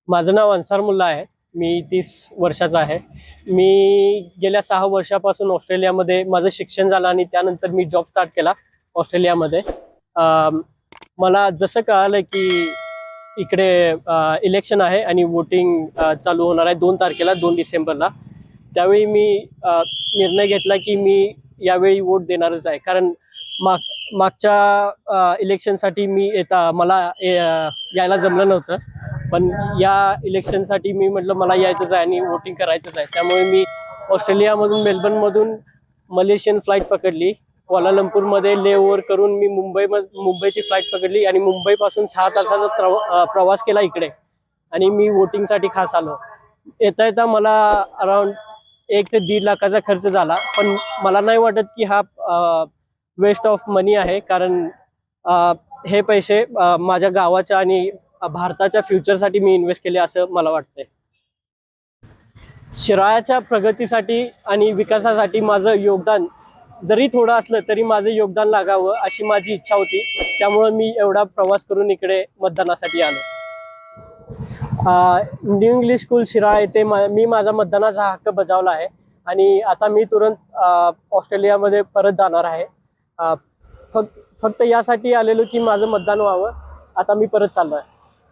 माझं नाव अन्सार मुल्ला आहे. मी 30 वर्षाचा आहे. मी गेल्या 6 वर्षापासून ऑस्ट्रेलियामध्ये माझं शिक्षण झालं आणि त्यानंतर मी जॉब स्टार्ट केला ऑस्ट्रेलियामध्ये. मला जसं कळालं की इकडे इलेक्शन आहे आणि वोटिंग चालू होणार आहे 2 तारखेला, 2 डिसेंबरला. त्यावेळी मी निर्णय घेतला की मी यावेळी वोट देणारच आहे. कारण मागच्या इलेक्शनसाठी मला यायला जमलं नव्हतं. पण या इलेक्शनसाठी मी म्हटलं मला यायचंच आहे आणि वोटिंग करायचंच आहे. त्यामुळे मी ऑस्ट्रेलियामधून मेलबर्नमधून मलेशियन फ्लाईट पकडली. क्वालालंपूरमध्ये ले ओव्हर करून मी मुंबईची फ्लाईट पकडली आणि मुंबईपासून 6 तासाचा प्रवास केला इकडे. आणि मी वोटिंगसाठी खास आलो. येता येता मला अराउंड 1 ते 1.5 लाखाचा खर्च झाला. पण मला नाही वाटत की हा वेस्ट ऑफ मनी आहे. कारण हे पैसे माझ्या गावाच्या आणि भारताच्या फ्युचरसाठी मी इन्व्हेस्ट केले असं मला वाटतंय. शिराळ्याच्या प्रगतीसाठी आणि विकासासाठी माझं योगदान जरी थोडं असलं तरी माझं योगदान लागावं अशी माझी इच्छा होती. त्यामुळं मी एवढा प्रवास करून इकडे मतदानासाठी आलो. न्यू इंग्लिश स्कूल शिराळा येथे मी माझा मतदानाचा हक्क बजावला आहे आणि आता मी तुरंत ऑस्ट्रेलियामध्ये परत जाणार आहे. फक्त यासाठी आलेलो की माझं मतदान व्हावं. आता मी परत चाललो आहे.